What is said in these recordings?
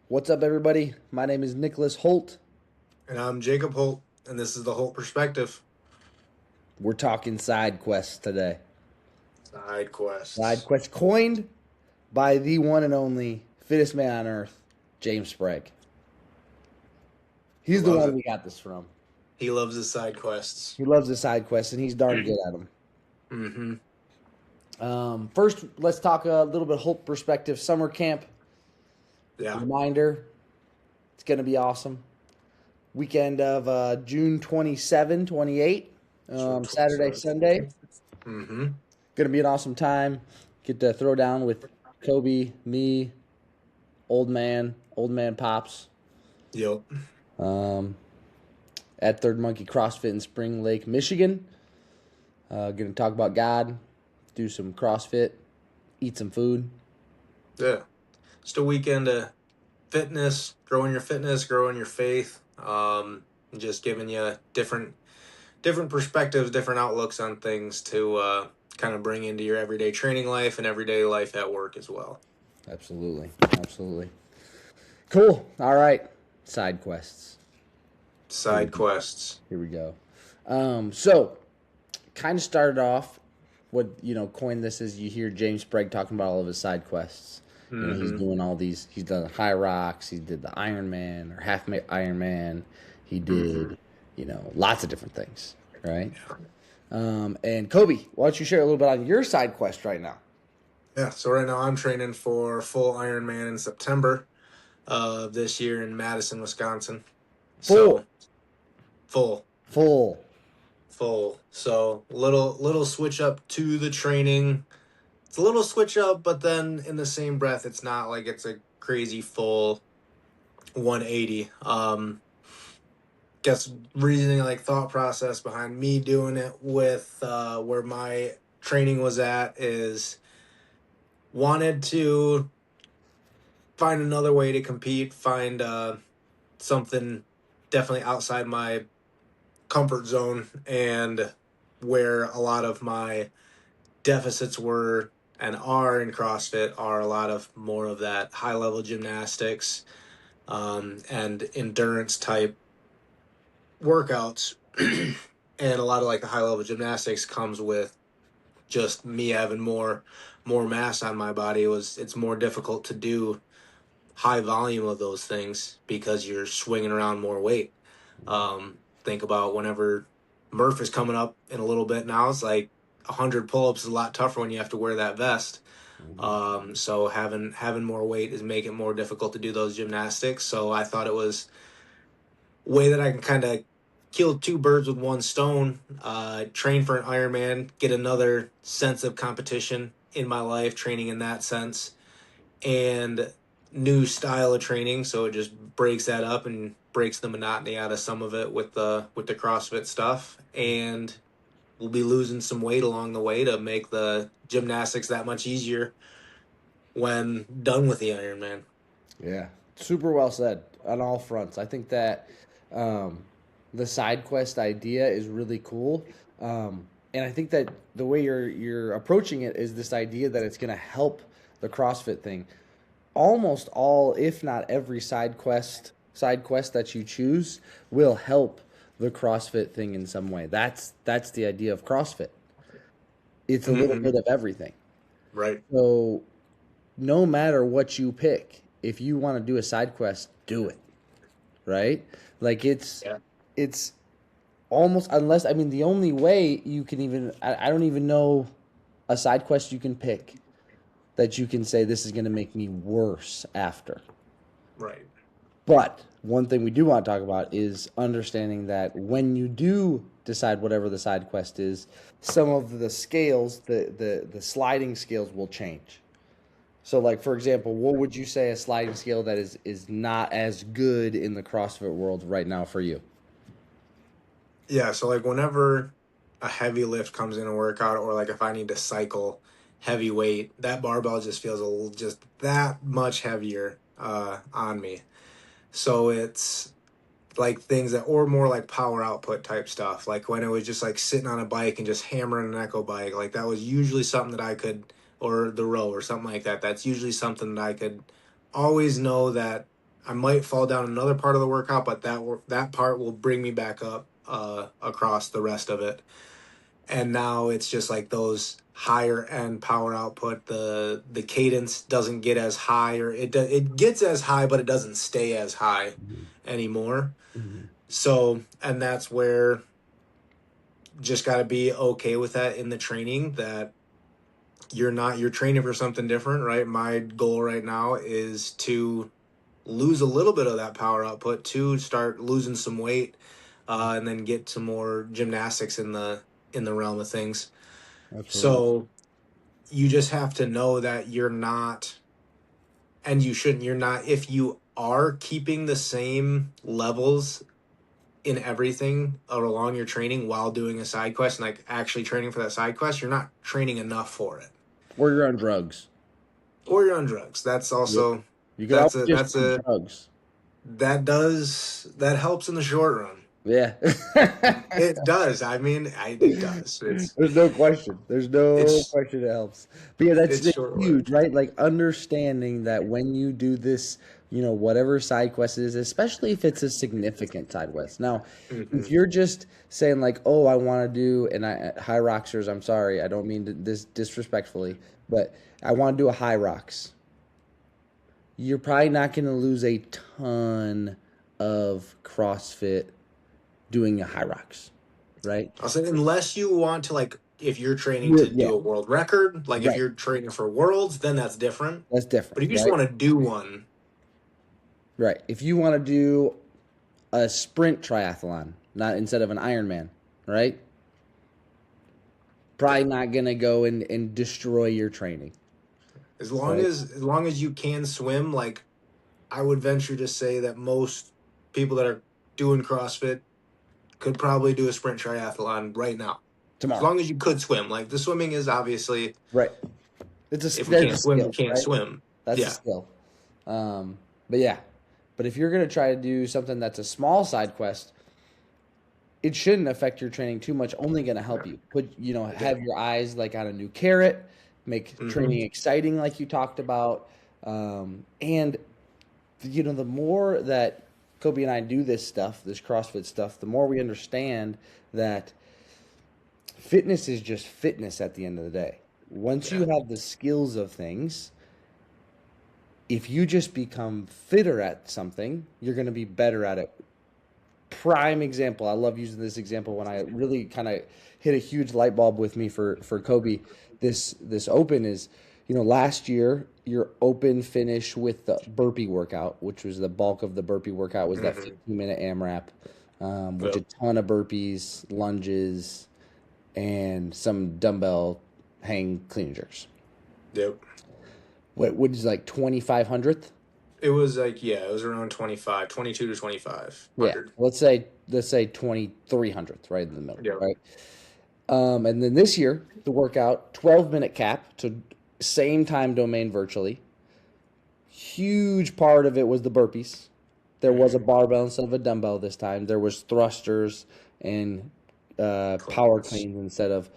What's up, everybody? My name is Nicholas Holt. And I'm Jacob Holt, and this is the Holt Perspective. We're talking side quests today. Side Side quests. quests coined by the one and only fittest man on earth, James Sprague. He He's the loves one it. we got this from. He loves his side quests. He loves the side quests, and he's darn good at them. Mm-hmm. First, let's talk a little bit Holt perspective. Summer camp Yeah. reminder. It's going to be awesome. Weekend of June 27, 28, Saturday, Sunday. Mm-hmm. Gonna be an awesome time. Get to throw down with Kobe, me, old man pops, Yep. um, at Third Monkey CrossFit in Spring Lake, Michigan. Gonna talk about God, do some CrossFit, eat some food. Yeah. Just a weekend of fitness, growing your faith. Just giving you different perspectives, different outlooks on things to kind of bring into your everyday training life and everyday life at work as well. Absolutely, absolutely. Cool. All right. Side quests. Side quests. Here we go. So, kind of started off what coined this is you hear James Sprague talking about all of his side quests. He's Mm-hmm. doing all these. He's done High Rocks. He did the Iron Man or Half Iron Man. He Mm-hmm. did lots of different things, right? And Kobe, why don't you share a little bit on your side quest right now? Yeah. So right now I'm training for full Ironman in September this year in Madison, Wisconsin. Full, So full, full. full. So little switch up to the training. It's a little switch up, but then in the same breath, it's not like it's a crazy full 180. Guess reasoning like thought process behind me doing it with where my training was at is wanted to find another way to compete, find something definitely outside my comfort zone and where a lot of my deficits were and are in CrossFit are a lot of more of that high level gymnastics and endurance type workouts. And a lot of like the high level gymnastics comes with just me having more mass on my body. It's more difficult to do high volume of those things because you're swinging around more weight. Think about whenever Murph is coming up in a little bit now. It's like 100 pull-ups is a lot tougher when you have to wear that vest. So having more weight is making it more difficult to do those gymnastics. So I thought it was a way that I can kind of kill two birds with one stone. Train for an Ironman, get another sense of competition in my life, training in that sense, and new style of training, so it just breaks that up and breaks the monotony out of some of it with the CrossFit stuff. And we'll be losing some weight along the way to make the gymnastics that much easier when done with the Ironman. Yeah, super well said on all fronts. I think that um, the side quest idea is really cool, and I think that the way you're approaching it is this idea that it's going to help the CrossFit thing. Almost all, if not every side quest that you choose will help the CrossFit thing in some way. That's the idea of CrossFit. It's a little Mm-hmm. bit of everything. Right. So no matter what you pick, if you want to do a side quest, do it. Right? Like Yeah. it's almost unless I mean the only way you can even I don't even know a side quest you can pick that you can say this is going to make me worse after. Right. But one thing we do want to talk about is understanding that when you do decide whatever the side quest is, some of the scales, the sliding scales will change. So, like for example, what would you say a sliding scale that is not as good in the CrossFit world right now for you? Yeah, so like whenever a heavy lift comes in a workout, or like if I need to cycle heavy weight, that barbell just feels just that much heavier on me. So it's like things that, or more like power output type stuff. Like when it was just like sitting on a bike and just hammering an echo bike, like that was usually something that I could, or the row or something like that. That's usually something that I could always know that I might fall down another part of the workout, but that part will bring me back up across the rest of it. And now it's just like those higher end power output. The cadence doesn't get as high, or it gets as high, but it doesn't stay as high anymore. So, and that's where just got to be okay with that in the training, that you're training for something different, right? My goal right now is to lose a little bit of that power output, to start losing some weight, and then get some more gymnastics in the realm of things. Absolutely. So you just have to know that you're not, and you shouldn't, you're not, if you are keeping the same levels in everything along your training while doing a side quest and like actually training for that side quest, you're not training enough for it. Or you're on drugs. Or you're on drugs. That's also You could always just do drugs. That helps in the short run. Yeah. It does. I mean, it does. There's no question. There's no question it helps. But yeah, that's huge, right? Like understanding that when you do this, whatever side quest it is, especially if it's a significant side quest. Now, if you're just saying like, oh, I want to do, and high roxers, I'm sorry, I don't mean this disrespectfully, but I want to do a high rocks. You're probably not going to lose a ton of CrossFit doing a high rocks, right? I'll say unless you want to, like, if you're training to do a world record, like if you're training for worlds, then that's different. That's different. But if you just want to do one. Right. If you want to do a sprint triathlon, not instead of an Ironman, right? Probably not going to go and destroy your training. As long as you can swim, like I would venture to say that most people that are doing CrossFit could probably do a sprint triathlon right now. Tomorrow. As long as you could swim. Like the swimming is obviously right. It's a if we can't swim, we can't swim. That's a skill. But yeah. But if you're gonna try to do something that's a small side quest, it shouldn't affect your training too much, only gonna help you. Have your eyes like on a new carrot, make training exciting like you talked about. And the more that Kobe and I do this stuff, this CrossFit stuff, the more we understand that fitness is just fitness at the end of the day. Once you have the skills of things, if you just become fitter at something, you're going to be better at it. Prime example, I love using this example when I really kind of hit a huge light bulb with me for Kobe. This open is, last year, your open finish with the burpee workout, which was the bulk of the burpee workout, was that 15-minute AMRAP, which a ton of burpees, lunges, and some dumbbell hang clean and jerks. Yep. What is like 2,500th? It was like, it was around 22 to 25. Yeah, let's say 2,300th, right in the middle, right? And then this year, the workout, 12-minute cap, so same time domain virtually. Huge part of it was the burpees. There was a barbell instead of a dumbbell this time. There was thrusters and power cleans instead of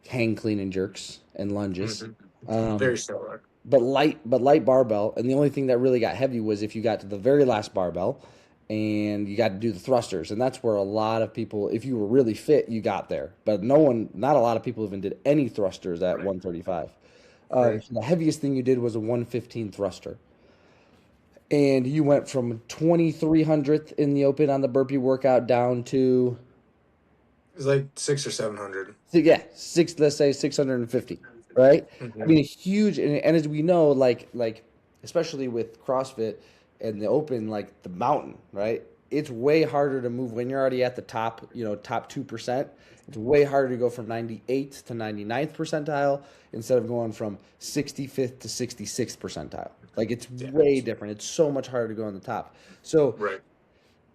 hang clean and jerks and lunges. Very similar. But light barbell, and the only thing that really got heavy was if you got to the very last barbell and you got to do the thrusters. And that's where a lot of people, if you were really fit, you got there. But not a lot of people even did any thrusters at 135. So the heaviest thing you did was a 115 thruster. And you went from 2,300th in the open on the burpee workout down to... It was like 600 or 700. Yeah, let's say 650. Right? I mean, a huge, and as we know, like especially with CrossFit and the open, like the mountain, right? It's way harder to move when you're already at the top, top 2%. It's way harder to go from 98th to 99th percentile instead of going from 65th to 66th percentile. Like it's way different. It's so much harder to go on the top. So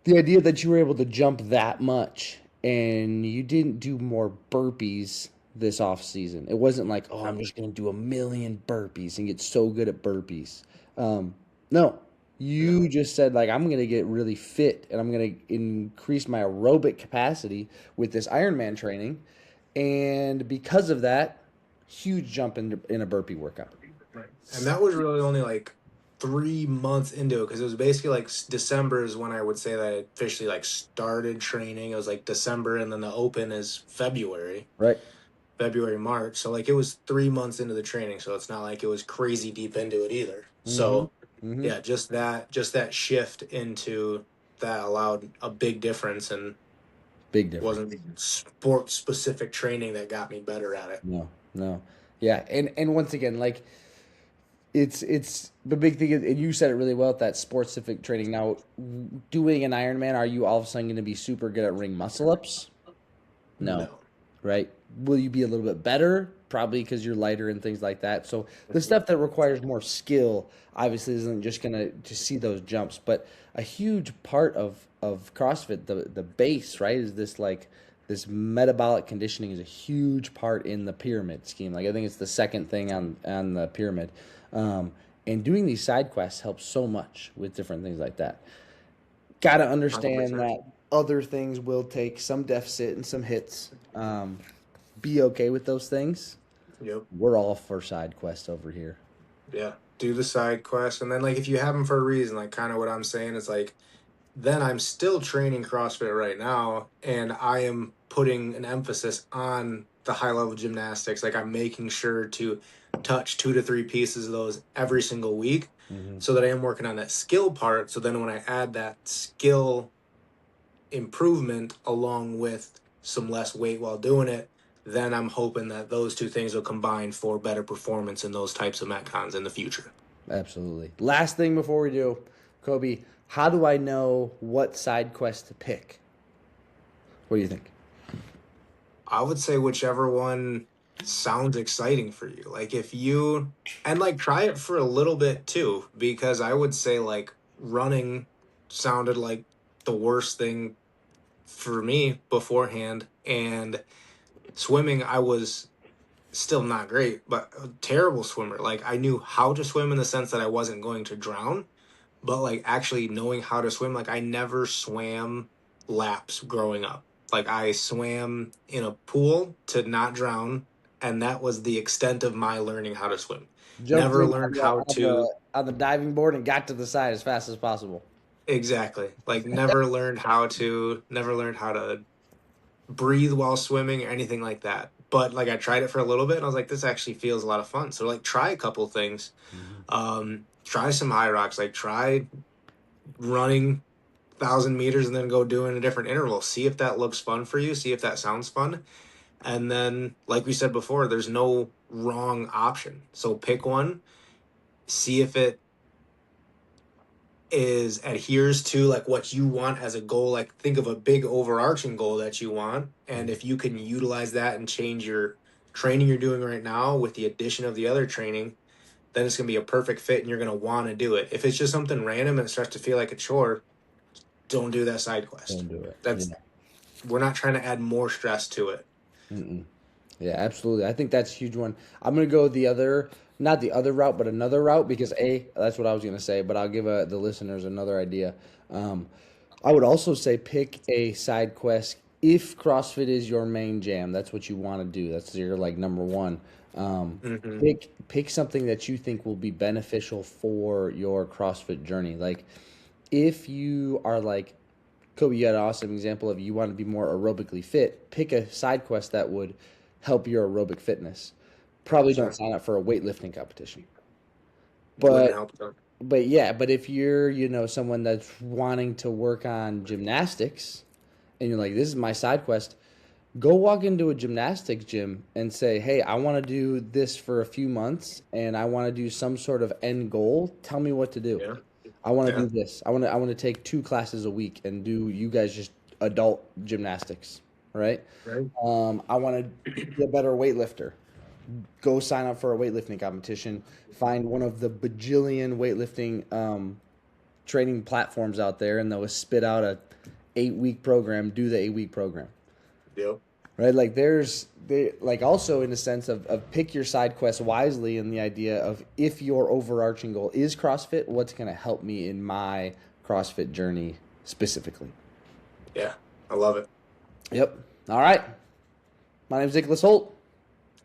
the idea that you were able to jump that much and you didn't do more burpees this off season. It wasn't like, oh, I'm just going to do 1,000,000 burpees and get so good at burpees. No, you just said like, I'm going to get really fit and I'm going to increase my aerobic capacity with this Ironman training. And because of that, huge jump in a burpee workout. Right. And that was really only like 3 months into it because it was basically like December is when I would say that I officially like started training. It was like December, and then the open is Right. February, March. So like it was 3 months into the training. So it's not like it was crazy deep into it either. Mm-hmm. So Mm-hmm. yeah, just that shift into that allowed a big difference, and Big difference. wasn't sport specific training that got me better at it. No, no. Yeah, and once again, like it's the big thing, and you said it really well, that specific training. Now, doing an Ironman, are you all of a sudden going to be super good at ring muscle ups? No, No. right? Will you be a little bit better? Probably because you're lighter and things like that. So the stuff that requires more skill obviously isn't just going to see those jumps, but a huge part of CrossFit, the base, right, is this like this metabolic conditioning is a huge part in the pyramid scheme. Like I think it's the second thing on the pyramid. Um, and doing these side quests helps so much with different things like that. Got to understand 100%. that other things will take some deficit and some hits. Be okay with those things. Yep. We're all for side quests over here. Yeah. Do the side quests, and then like if you have them for a reason, like kind of what I'm saying is like then I'm still training CrossFit right now, and I am putting an emphasis on the high level gymnastics. Like I'm making sure to touch 2 to 3 pieces of those every single week Hmm. so that I am working on that skill part. So then when I add that skill improvement along with some less weight while doing it, then I'm hoping that those two things will combine for better performance in those types of metcons in the future. Absolutely. Last thing before we do, Kobe, how do I know what side quest to pick? What do you think? I would say whichever one sounds exciting for you. Like if you and like try it for a little bit too, because I would say like running sounded like the worst thing for me beforehand, and swimming I was still not great, but a terrible swimmer. Like I knew how to swim in the sense that I wasn't going to drown, but like actually knowing how to swim, like I never swam laps growing up. Like I swam in a pool to not drown, and that was the extent of my learning how to swim. Jumped Never in learned how to on the diving board and got to the side as fast as possible. exactly. Like never learned how to breathe while swimming or anything like that. But like I tried it for a little bit and I was like, this actually feels a lot of fun. So like try a couple things. Mhm. Try some high rocks, like try running 1,000 meters and then go doing a different interval. See if that looks fun for you. See if that sounds fun. And then, like we said before, there's no wrong option. So pick one. See if it is adheres to like what you want as a goal. Like think of a big overarching goal that you want, and if you can utilize that and change your training you're doing right now with the addition of the other training, then it's going to be a perfect fit and you're going to want to do it. If it's just something random and it starts to feel like a chore, don't do that side quest. Don't do it. Yeah. That's we're not trying to add more stress to it. Mm-mm. Yeah, absolutely. I think that's a huge one. I'm gonna go the other, not the other route, but another route because that's what I was gonna say. But I'll give the listeners another idea. Um, I would also say pick a side quest if CrossFit is your main jam. That's what you want to do. That's your like number one. Um, Hmm. pick something that you think will be beneficial for your CrossFit journey. Like if you are like Kobe, you had an awesome example of you want to be more aerobically fit. Pick a side quest that would help your aerobic fitness. Probably don't 100%. sign up for a weightlifting competition. Wouldn't But help them. but if you're, someone that's wanting to work on gymnastics and you're like, this is my side quest, go walk into a gymnastics gym and say, hey, I want to do this for a few months and I want to do some sort of end goal. Tell me what to do. Yeah. I want to Yeah. do this. I want to take 2 classes a week and do you guys just adult gymnastics, right? Right. I want to be a better weightlifter. Go sign up for a weightlifting competition. Find one of the bajillion weightlifting training platforms out there, and they'll spit out a 8 week program. Do the 8 week program, Yep. right? Like like also in the sense of pick your side quest wisely, in the idea of if your overarching goal is CrossFit, what's going to help me in my CrossFit journey specifically. Yeah. I love it. Yep. All right. My name is Nicholas Holt.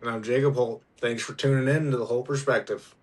And I'm Jacob Holt. Thanks for tuning in to the whole perspective.